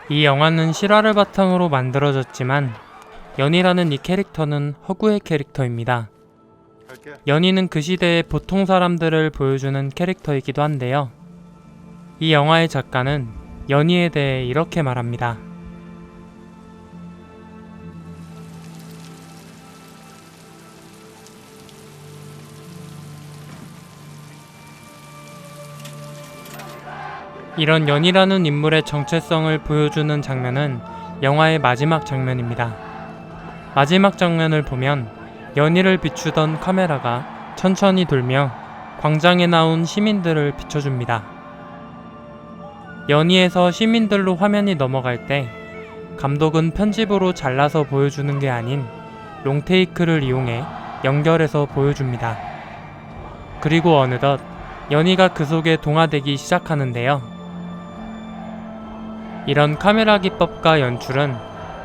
이 영화는 실화를 바탕으로 만들어졌지만 연희라는 이 캐릭터는 허구의 캐릭터입니다. 연희는 그 시대의 보통 사람들을 보여주는 캐릭터이기도 한데요. 이 영화의 작가는 연희에 대해 이렇게 말합니다. 이런 연희라는 인물의 정체성을 보여주는 장면은 영화의 마지막 장면입니다. 마지막 장면을 보면 연희를 비추던 카메라가 천천히 돌며 광장에 나온 시민들을 비춰줍니다. 연희에서 시민들로 화면이 넘어갈 때 감독은 편집으로 잘라서 보여주는 게 아닌 롱테이크를 이용해 연결해서 보여줍니다. 그리고 어느덧 연희가 그 속에 동화되기 시작하는데요. 이런 카메라 기법과 연출은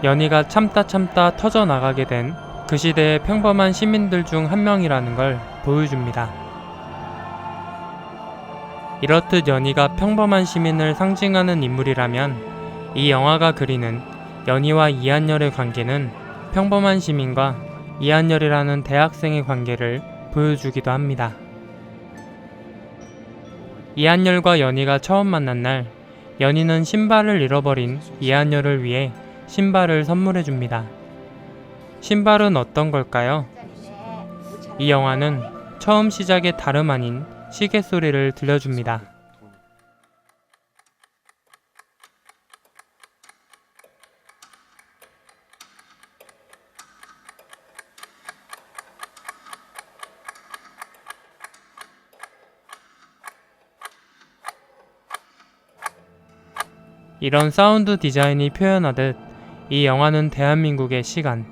연희가 참다 터져나가게 된 그 시대의 평범한 시민들 중 한 명이라는 걸 보여줍니다. 이렇듯 연희가 평범한 시민을 상징하는 인물이라면 이 영화가 그리는 연희와 이한열의 관계는 평범한 시민과 이한열이라는 대학생의 관계를 보여주기도 합니다. 이한열과 연희가 처음 만난 날, 연희는 신발을 잃어버린 이한열을 위해 신발을 선물해줍니다. 신발은 어떤 걸까요? 이 영화는 처음 시작의 다름 아닌 시계 소리를 들려줍니다. 이런 사운드 디자인이 표현하듯 이 영화는 대한민국의 시간,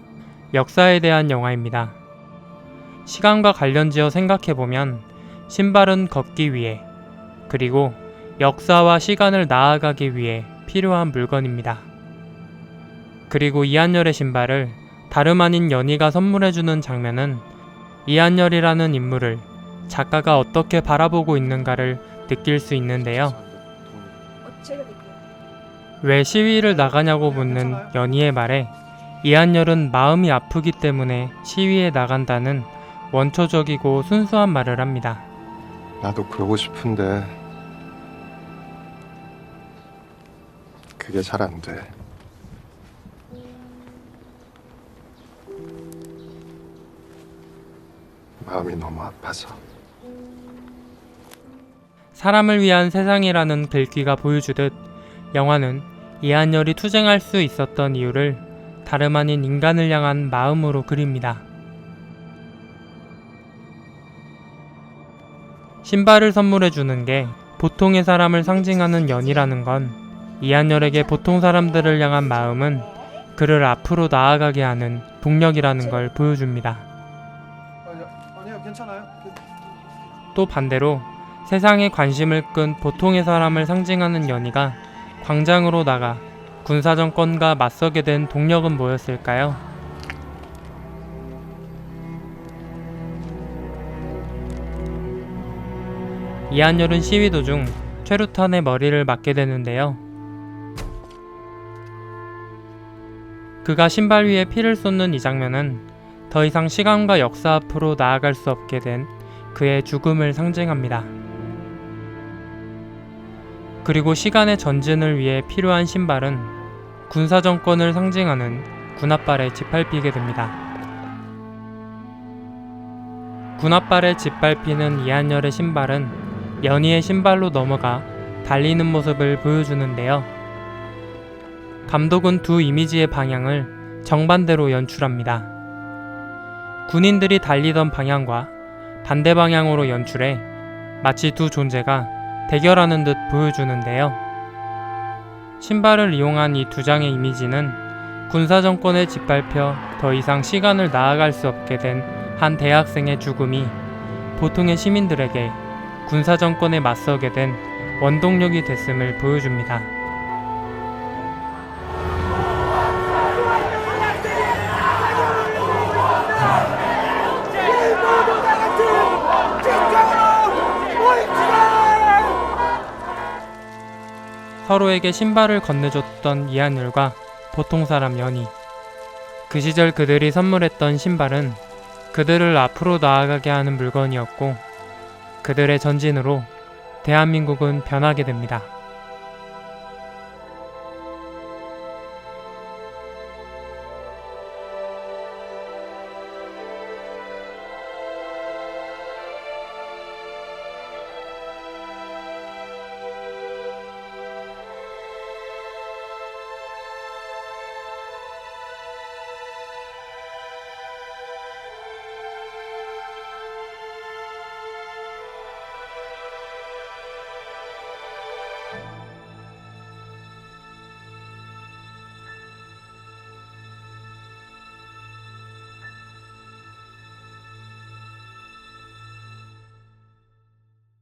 역사에 대한 영화입니다. 시간과 관련지어 생각해보면 신발은 걷기 위해, 그리고 역사와 시간을 나아가기 위해 필요한 물건입니다. 그리고 이한열의 신발을 다름 아닌 연희가 선물해주는 장면은 이한열이라는 인물을 작가가 어떻게 바라보고 있는가를 느낄 수 있는데요. 왜 시위를 나가냐고 묻는 연희의 말에 이한열은 마음이 아프기 때문에 시위에 나간다는 원초적이고 순수한 말을 합니다. 나도 그러고 싶은데 그게 잘 안 돼. 마음이 너무 아파서. 사람을 위한 세상이라는 글귀가 보여주듯 영화는 이한열이 투쟁할 수 있었던 이유를 다름 아닌 인간을 향한 마음으로 그립니다. 신발을 선물해주는 게 보통의 사람을 상징하는 연희라는 건 이한열에게 보통 사람들을 향한 마음은 그를 앞으로 나아가게 하는 동력이라는 걸 보여줍니다. 아니요, 괜찮아요. 또 반대로 세상에 관심을 끈 보통의 사람을 상징하는 연희가 광장으로 나가 군사정권과 맞서게 된 동력은 뭐였을까요? 이한열은 시위 도중 최루탄의 머리를 맞게 되는데요. 그가 신발 위에 피를 쏟는 이 장면은 더 이상 시간과 역사 앞으로 나아갈 수 없게 된 그의 죽음을 상징합니다. 그리고 시간의 전진을 위해 필요한 신발은 군사정권을 상징하는 군홧발에 짓밟히게 됩니다. 군홧발에 짓밟히는 이한열의 신발은 연희의 신발로 넘어가 달리는 모습을 보여주는데요. 감독은 두 이미지의 방향을 정반대로 연출합니다. 군인들이 달리던 방향과 반대 방향으로 연출해 마치 두 존재가 대결하는 듯 보여주는데요. 신발을 이용한 이 두 장의 이미지는 군사정권에 짓밟혀 더 이상 시간을 나아갈 수 없게 된 한 대학생의 죽음이 보통의 시민들에게 군사정권에 맞서게 된 원동력이 됐음을 보여줍니다. 서로에게 신발을 건네줬던 이한율과 보통 사람 연희. 그 시절 그들이 선물했던 신발은 그들을 앞으로 나아가게 하는 물건이었고 그들의 전진으로 대한민국은 변하게 됩니다.